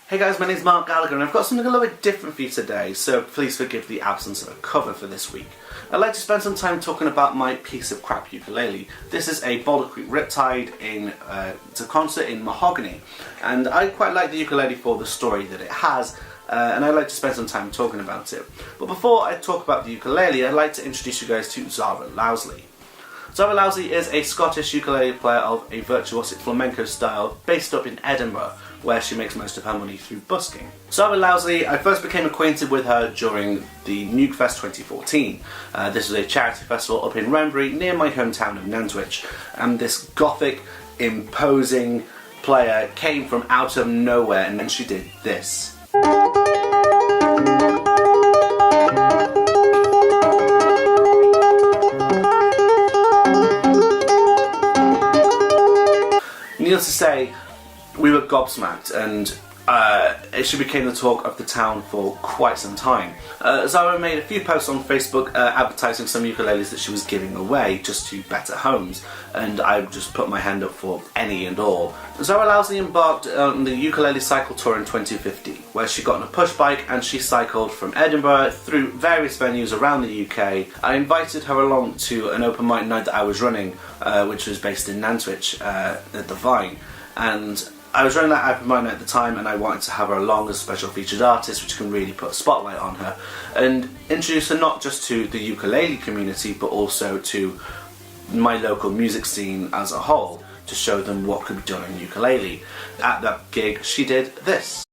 Hey guys, my name is Mark Gallagher and I've got something a little bit different for you today, so please forgive the absence of a cover for this week. I'd like to spend some time talking about my piece of crap ukulele. This is a Boulder Creek Riptide it's a concert in mahogany, and I quite like the ukulele for the story that it has, and I'd like to spend some time talking about it. But before I talk about the ukulele, I'd like to introduce you guys to Zahra Lowzley. Zahra Lowzley is a Scottish ukulele player of a virtuosic flamenco style based up in Edinburgh, where she makes most of her money through busking. Zahra Lowzley, I first became acquainted with her during the Nukefest 2014. This was a charity festival up in Renbury, near my hometown of Nantwich, and this gothic, imposing player came from out of nowhere and then she did this. Needless to say, we were gobsmacked, and she became the talk of the town for quite some time. Zahra made a few posts on Facebook advertising some ukuleles that she was giving away just to better homes, and I just put my hand up for any and all. Zahra Lowzley embarked on the ukulele cycle tour in 2015, where she got on a push bike and she cycled from Edinburgh through various venues around the UK. I invited her along to an open mic night that I was running, which was based in Nantwich at the Vine, and I was running that open mic night at the time, and I wanted to have her along as a special featured artist, which can really put a spotlight on her and introduce her not just to the ukulele community but also to my local music scene as a whole, to show them what could be done on ukulele. At that gig she did this.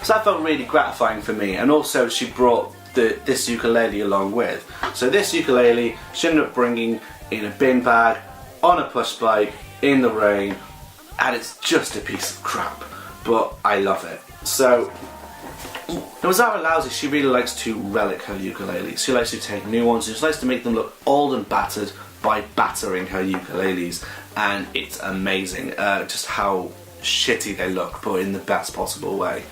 So that felt really gratifying for me, and also she brought this ukulele along with. So this ukulele she ended up bringing in a bin bag, on a push bike, in the rain, and it's just a piece of crap, but I love it. So now Zahra Lowzley, she really likes to relic her ukuleles. She likes to take new ones, she likes to make them look old and battered by battering her ukuleles, and it's amazing just how shitty they look, but in the best possible way.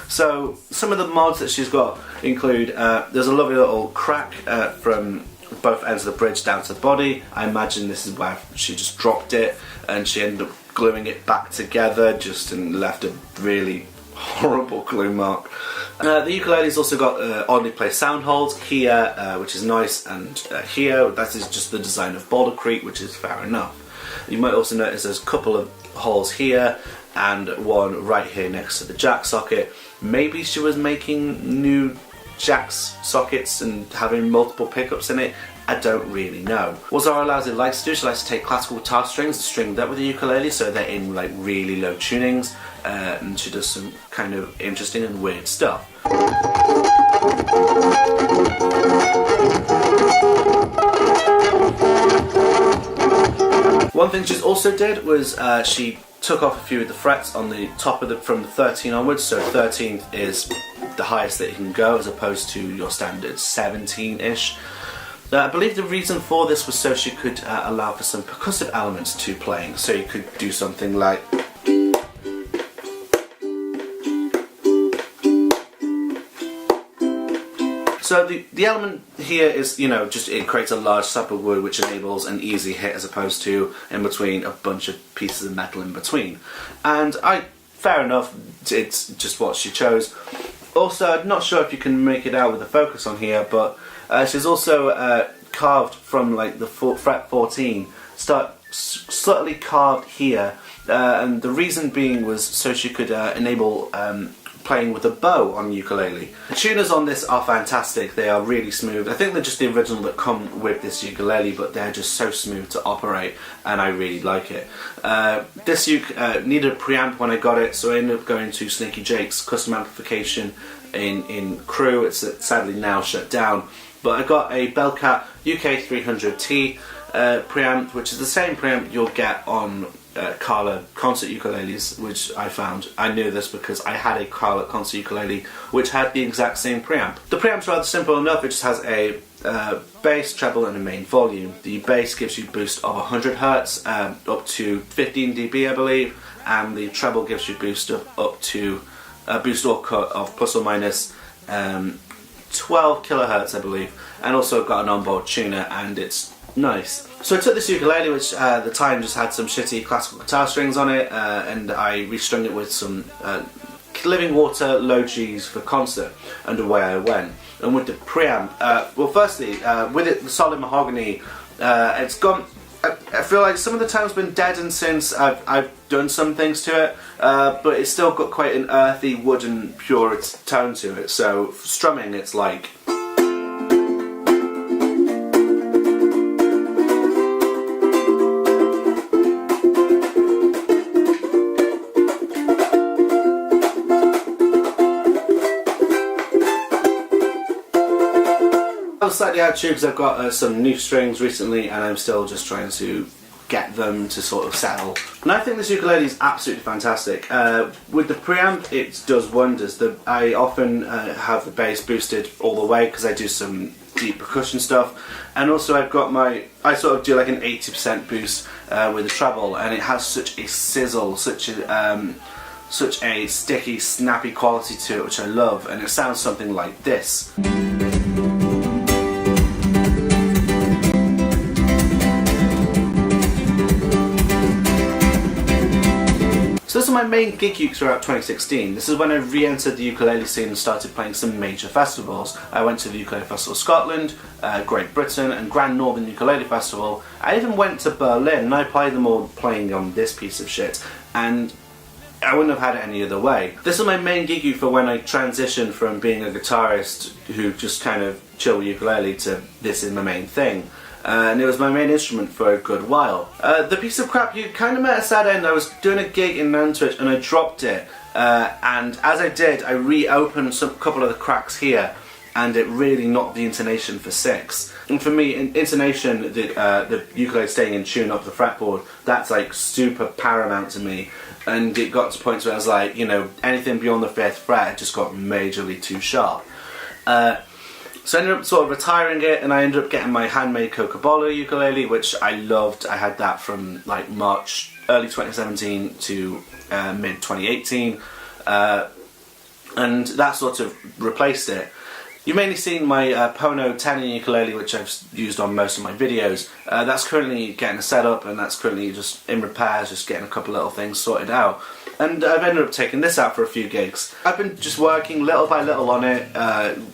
So some of the mods that she's got include, there's a lovely little crack from both ends of the bridge down to the body. I imagine this is where she just dropped it and she ended up gluing it back together and left a really horrible glue mark. The ukulele's also got oddly placed sound holes here, which is nice, and here, that is just the design of Boulder Creek, which is fair enough. You might also notice there's a couple of holes here and one right here next to the jack socket. Maybe she was making new jack sockets and having multiple pickups in it. I don't really know. What Zahra Lowzley likes to do, she likes to take classical guitar strings and string them with the ukulele so they're in like really low tunings, and she does some kind of interesting and weird stuff. One thing she also did was she took off a few of the frets on the top of from the 13 onwards, so 13th is the highest that you can go as opposed to your standard 17-ish. I believe the reason for this was so she could allow for some percussive elements to playing, so you could do something like so the element here is, you know, just it creates a large slab of wood which enables an easy hit as opposed to in between a bunch of pieces of metal in between. And fair enough, it's just what she chose. Also, I'm not sure if you can make it out with the focus on here, but she's also carved from like the fret 14, slightly carved here, and the reason being was so she could enable playing with a bow on ukulele. The tuners on this are fantastic, they are really smooth. I think they're just the original that come with this ukulele, but they're just so smooth to operate and I really like it. This uke needed a preamp when I got it, so I ended up going to Sneaky Jake's custom amplification in Crewe. It's sadly now shut down, but I got a Bellcat UK300T preamp, which is the same preamp you'll get on Carla concert ukuleles, which I knew this because I had a Carla concert ukulele which had the exact same preamp. The preamp's rather simple enough, it just has a bass, treble and a main volume. The bass gives you a boost of 100 Hz up to 15 dB I believe, and the treble gives you a boost of up to a boost or cut of plus or minus 12 kilohertz, I believe, and also got an onboard tuner, and it's nice. So I took this ukulele, which at the time just had some shitty classical guitar strings on it, and I restrung it with some Living Water low G's for concert, and away I went. And with the preamp, well, firstly, with it, the solid mahogany, it's gone. I feel like some of the tone's been deadened since I've done some things to it, but it's still got quite an earthy, wooden, pure tone to it. So strumming, it's like. I was slightly out of tune because I've got some new strings recently, and I'm still just trying to get them to sort of settle. And I think this ukulele is absolutely fantastic. With the preamp, it does wonders. I often have the bass boosted all the way because I do some deep percussion stuff, and also I sort of do like an 80% boost with the treble, and it has such a sizzle, such a sticky, snappy quality to it, which I love, and it sounds something like this. So this is my main gig uke throughout 2016. This is when I re-entered the ukulele scene and started playing some major festivals. I went to the Ukulele Festival of Scotland, Great Britain, and Grand Northern Ukulele Festival. I even went to Berlin, and I played them all playing on this piece of shit, and I wouldn't have had it any other way. This is my main gig uke for when I transitioned from being a guitarist who just kind of chill with ukulele to this is my main thing. And it was my main instrument for a good while. The piece of crap uke kind of met a sad end. I was doing a gig in Nantwich and I dropped it, and as I did, I reopened a couple of the cracks here, and it really knocked the intonation for 6. And for me, intonation, the ukulele staying in tune up the fretboard, that's like super paramount to me. And it got to points where I was like, you know, anything beyond the 5th fret, it just got majorly too sharp. So I ended up sort of retiring it, and I ended up getting my handmade Coca-Cola ukulele, which I loved. I had that from like March, early 2017 to mid 2018, and that sort of replaced it. You've mainly seen my Pono 10 ukulele, which I've used on most of my videos. That's currently getting set up, and that's currently just in repairs, just getting a couple little things sorted out. And I've ended up taking this out for a few gigs. I've been just working little by little on it,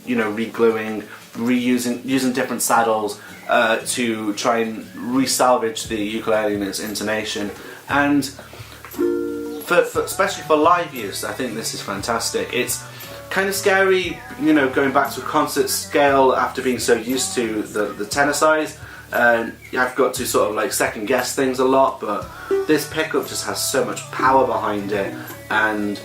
you know, re-gluing, using different saddles to try and re-salvage the ukulele and its intonation. And especially for live use, I think this is fantastic. It's kind of scary, you know, going back to a concert scale after being so used to the tenor size. I've got to sort of like second guess things a lot, but this pickup just has so much power behind it, and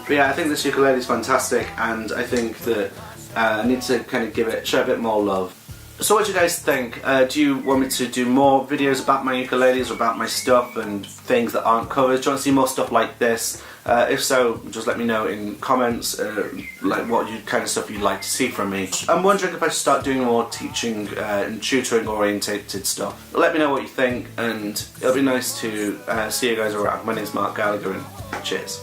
yeah, I think this ukulele is fantastic, and I think that I need to kind of show a bit more love. So what do you guys think? Do you want me to do more videos about my ukuleles or about my stuff and things that aren't covered? Do you want to see more stuff like this? If so, just let me know in comments, like what kind of stuff you'd like to see from me. I'm wondering if I should start doing more teaching and tutoring orientated stuff. Let me know what you think, and it'll be nice to see you guys around. My name's Mark Gallagher, and cheers.